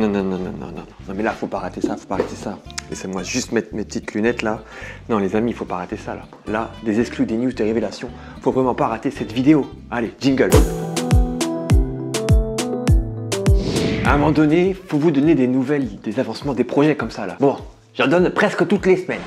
Non, mais là, faut pas rater ça, faut pas rater ça. Laissez-moi juste mettre mes petites lunettes là. Non, les amis, il faut pas rater ça là. Là, des exclus, des news, des révélations. Faut vraiment pas rater cette vidéo. Allez, jingle. À un moment donné, faut vous donner des nouvelles, des avancements, des projets comme ça là. Bon, j'en donne presque toutes les semaines.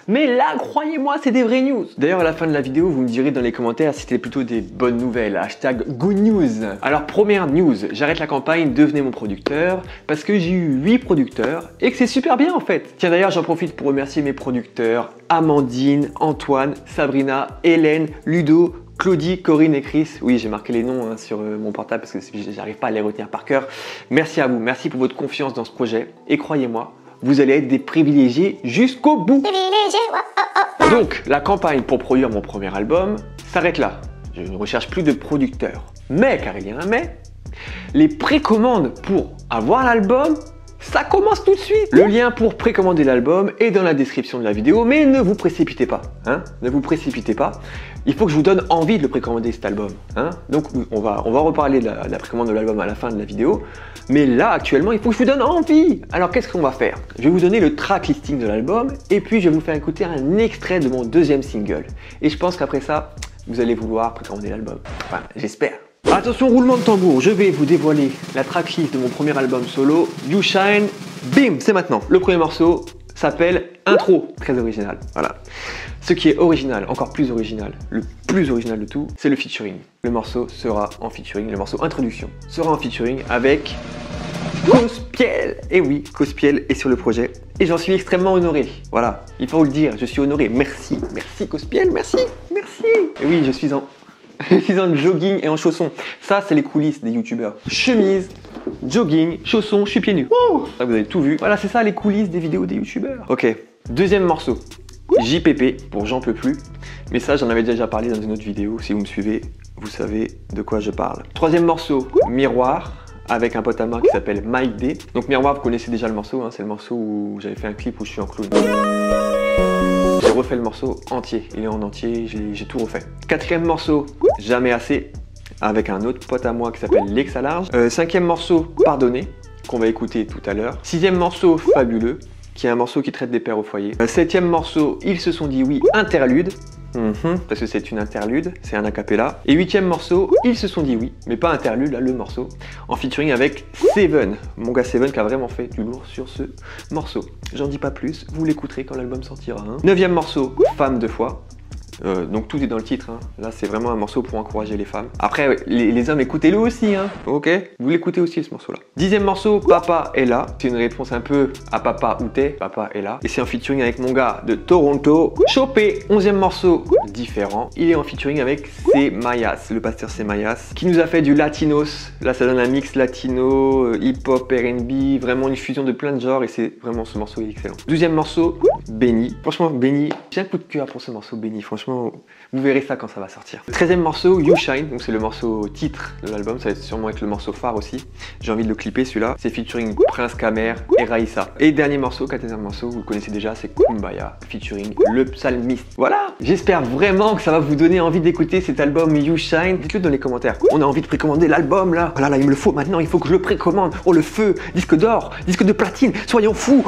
Mais là, croyez-moi, c'est des vraies news. D'ailleurs, à la fin de la vidéo, vous me direz dans les commentaires si c'était plutôt des bonnes nouvelles. Hashtag good news. Alors, première news, j'arrête la campagne, devenez mon producteur, parce que j'ai eu 8 producteurs et que c'est super bien en fait. Tiens, d'ailleurs, j'en profite pour remercier mes producteurs, Amandine, Antoine, Sabrina, Hélène, Ludo, Claudie, Corinne et Chris. Oui, j'ai marqué les noms sur mon portable parce que j'arrive pas à les retenir par cœur. Merci à vous, merci pour votre confiance dans ce projet. Et croyez-moi, vous allez être des privilégiés jusqu'au bout. Donc, la campagne pour produire mon premier album s'arrête là. Je ne recherche plus de producteurs. Mais, car il y a un mais, les précommandes pour avoir l'album, ça commence tout de suite. Le lien pour précommander l'album est dans la description de la vidéo, mais ne vous précipitez pas. Hein, ne vous précipitez pas. Il faut que je vous donne envie de le précommander cet album. Hein. Donc on va reparler de la précommande de l'album à la fin de la vidéo. Mais là, actuellement, il faut que je vous donne envie. Alors qu'est-ce qu'on va faire? Je vais vous donner le track listing de l'album et puis je vais vous faire écouter un extrait de mon deuxième single. Et je pense qu'après ça, vous allez vouloir précommander l'album. Enfin, j'espère. Attention, roulement de tambour, je vais vous dévoiler la tracklist de mon premier album solo, You Shine. Bim, c'est maintenant. Le premier morceau s'appelle Intro, très original, voilà. Ce qui est original, encore plus original, le plus original de tout, c'est le featuring. Le morceau sera en featuring, le morceau introduction sera en featuring avec Cospiel. Et oui, Cospiel est sur le projet et j'en suis extrêmement honoré. Voilà, il faut le dire, je suis honoré. Merci, merci Cospiel, merci, merci. Et oui, je suis en jogging et en chaussons. Ça, c'est les coulisses des youtubeurs. Chemise, jogging, chaussons, je suis pieds nus. Ça, vous avez tout vu. Voilà, c'est ça les coulisses des vidéos des youtubeurs. Ok, deuxième morceau. JPP pour J'en peux plus. Mais ça, j'en avais déjà parlé dans une autre vidéo. Si vous me suivez, vous savez de quoi je parle. Troisième morceau, Miroir, avec un pote à moi qui s'appelle Mike D. Donc Miroir, vous connaissez déjà le morceau. Hein, c'est le morceau où j'avais fait un clip où je suis en clown. J'ai refait le morceau entier. Il est en entier, j'ai tout refait. Quatrième morceau, Jamais assez, avec un autre pote à moi qui s'appelle Lex à large. Cinquième morceau, Pardonner, qu'on va écouter tout à l'heure. Sixième morceau, Fabuleux, qui est un morceau qui traite des pères au foyer. Septième morceau, Ils se sont dit oui, interlude. Parce que c'est une interlude, c'est un acapella. Et huitième morceau, Ils se sont dit oui, mais pas interlude, là, le morceau, en featuring avec Seven, mon gars Seven qui a vraiment fait du lourd sur ce morceau. J'en dis pas plus, vous l'écouterez quand l'album sortira. Hein. Neuvième morceau, Femme deux fois. Donc tout est dans le titre, hein. Là c'est vraiment un morceau pour encourager les femmes. Après les hommes, écoutez-le aussi, hein. Ok, vous l'écoutez aussi ce morceau là. Dixième morceau, Papa est là. C'est une réponse un peu à Papa où t'es, Papa est là. Et c'est en featuring avec mon gars de Toronto, Chopé. Onzième morceau, Différent. Il est en featuring avec C. Mayas, le pasteur C. Mayas, qui nous a fait du latinos. Là ça donne un mix latino, hip-hop, R&B, vraiment une fusion de plein de genres et c'est vraiment, ce morceau est excellent. Douzième morceau, Béni. Franchement Béni, j'ai un coup de cœur pour ce morceau Béni, franchement. Vous verrez ça quand ça va sortir. 13e morceau, You Shine, donc c'est le morceau titre de l'album, ça va sûrement être le morceau phare aussi. J'ai envie de le clipper celui-là. C'est featuring Prince Kamer et Raïssa. Et dernier morceau, 14e morceau, vous le connaissez déjà, c'est Kumbaya, featuring le psalmiste. Voilà, j'espère vraiment que ça va vous donner envie d'écouter cet album You Shine. Dites-le dans les commentaires. On a envie de précommander l'album là. Voilà, là il me le faut maintenant, il faut que je le précommande. Oh le feu, disque d'or, disque de platine, soyons fous.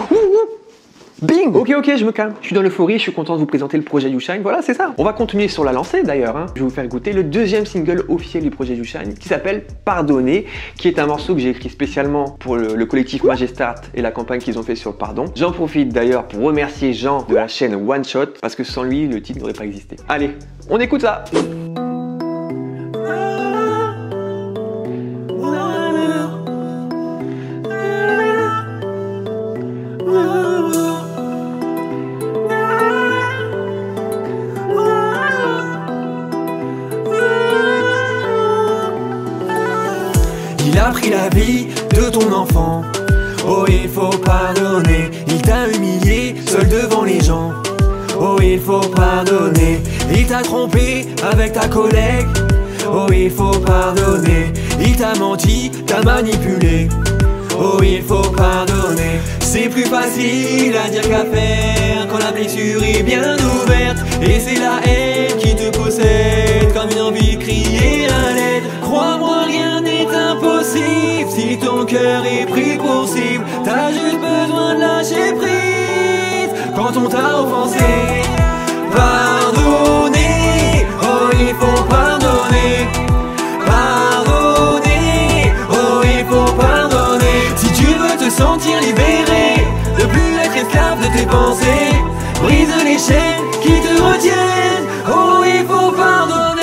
Bing! Ok, je me calme. Je suis dans l'euphorie, je suis content de vous présenter le projet You Shine. Voilà, c'est ça. On va continuer sur la lancée d'ailleurs. Hein. Je vais vous faire écouter le deuxième single officiel du projet You Shine qui s'appelle Pardonner, qui est un morceau que j'ai écrit spécialement pour le collectif Majestat et la campagne qu'ils ont fait sur le pardon. J'en profite d'ailleurs pour remercier Jean de la chaîne One Shot parce que sans lui, le titre n'aurait pas existé. Allez, on écoute ça! Il a pris la vie de ton enfant. Oh, il faut pardonner. Il t'a humilié seul devant les gens. Oh, il faut pardonner. Il t'a trompé avec ta collègue. Oh, il faut pardonner. Il t'a menti, t'a manipulé. Oh, il faut pardonner. C'est plus facile à dire qu'à faire quand la blessure est bien ouverte. Et c'est la haine qui te possède comme une envie de crier à l'aide. Crois-moi, rien n'est impossible si ton cœur est pris pour cible. quand on t'a offensé. Pardonner, oh il faut pardonner. Pardonner, oh il faut pardonner. Si tu veux te sentir libéré, ne plus être esclave de tes pensées, brise les chaînes qui te retiennent, oh il faut pardonner.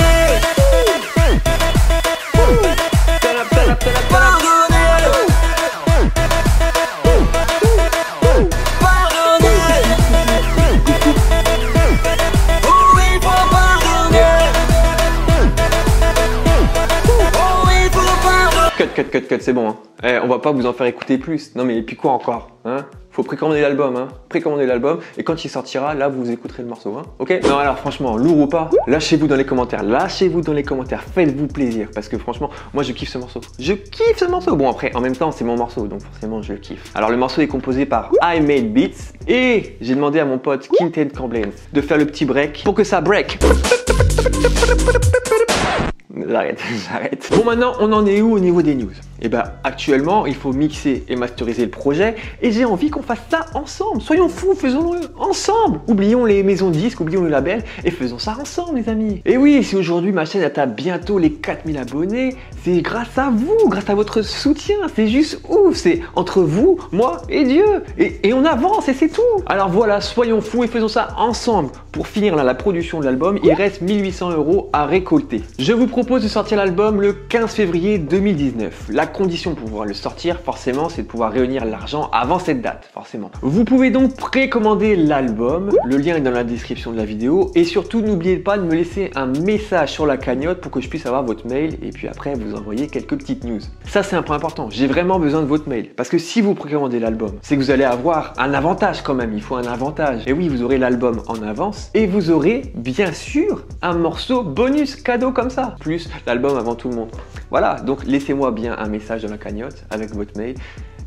Cut, c'est bon. Hein. Eh, on va pas vous en faire écouter plus. Non mais et puis quoi encore hein? Faut précommander l'album, hein. Précommander l'album et quand il sortira, là vous écouterez le morceau, hein. Ok? Non alors franchement, lourd ou pas, lâchez-vous dans les commentaires, faites-vous plaisir parce que franchement, moi je kiffe ce morceau. Je kiffe ce morceau. Bon après, en même temps, c'est mon morceau, donc forcément je le kiffe. Alors le morceau est composé par I Made Beats et j'ai demandé à mon pote Quinten Camblens de faire le petit break pour que ça break. J'arrête. Bon maintenant, on en est où au niveau des news? Et bah actuellement, il faut mixer et masteriser le projet et j'ai envie qu'on fasse ça ensemble. Soyons fous, faisons-le ensemble. Oublions les maisons de disques, oublions le label et faisons ça ensemble les amis. Et oui, si aujourd'hui ma chaîne atteint bientôt les 4000 abonnés, c'est grâce à vous, grâce à votre soutien. C'est juste ouf, c'est entre vous, moi et Dieu. Et on avance et c'est tout. Alors voilà, soyons fous et faisons ça ensemble. Pour finir là, la production de l'album, il reste 1800 € à récolter. Je vous propose de sortir l'album le 15 février 2019. La condition pour pouvoir le sortir, forcément, c'est de pouvoir réunir l'argent avant cette date, forcément. Vous pouvez donc précommander l'album, le lien est dans la description de la vidéo, et surtout n'oubliez pas de me laisser un message sur la cagnotte pour que je puisse avoir votre mail, et puis après vous envoyer quelques petites news. Ça c'est un point important, j'ai vraiment besoin de votre mail, parce que si vous précommandez l'album, c'est que vous allez avoir un avantage quand même, il faut un avantage. Et oui, vous aurez l'album en avance, et vous aurez bien sûr un morceau bonus cadeau comme ça, plus l'album avant tout le monde. Voilà, donc laissez-moi bien un message dans la cagnotte avec votre mail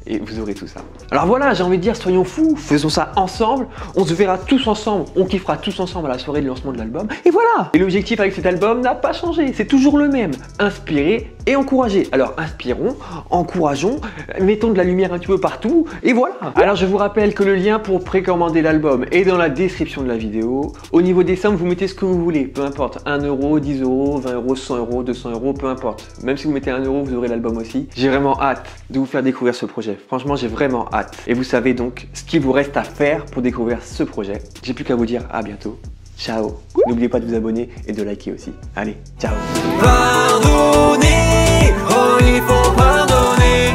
et vous aurez tout ça. Alors voilà, j'ai envie de dire, soyons fous, faisons ça ensemble, on se verra tous ensemble, on kiffera tous ensemble à la soirée de lancement de l'album, et voilà. Et l'objectif avec cet album n'a pas changé, c'est toujours le même, inspirer et encourager. Alors inspirons, encourageons, mettons de la lumière un petit peu partout, et voilà. Alors je vous rappelle que le lien pour précommander l'album est dans la description de la vidéo. Au niveau des sommes, vous mettez ce que vous voulez, peu importe, 1 €, 10 €, 20 €, 100 €, 200 €, peu importe. Même si vous mettez 1 €, vous aurez l'album aussi. J'ai vraiment hâte de vous faire découvrir ce projet. Franchement, j'ai vraiment hâte. Et vous savez donc ce qu'il vous reste à faire pour découvrir ce projet. J'ai plus qu'à vous dire à bientôt. Ciao. N'oubliez pas de vous abonner et de liker aussi. Allez, ciao. Pardonner, oh il faut pardonner.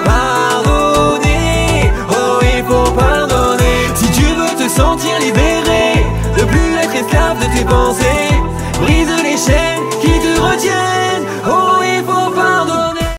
Pardonner, oh il faut pardonner. Si tu veux te sentir libéré, ne plus être esclave de tes pensées.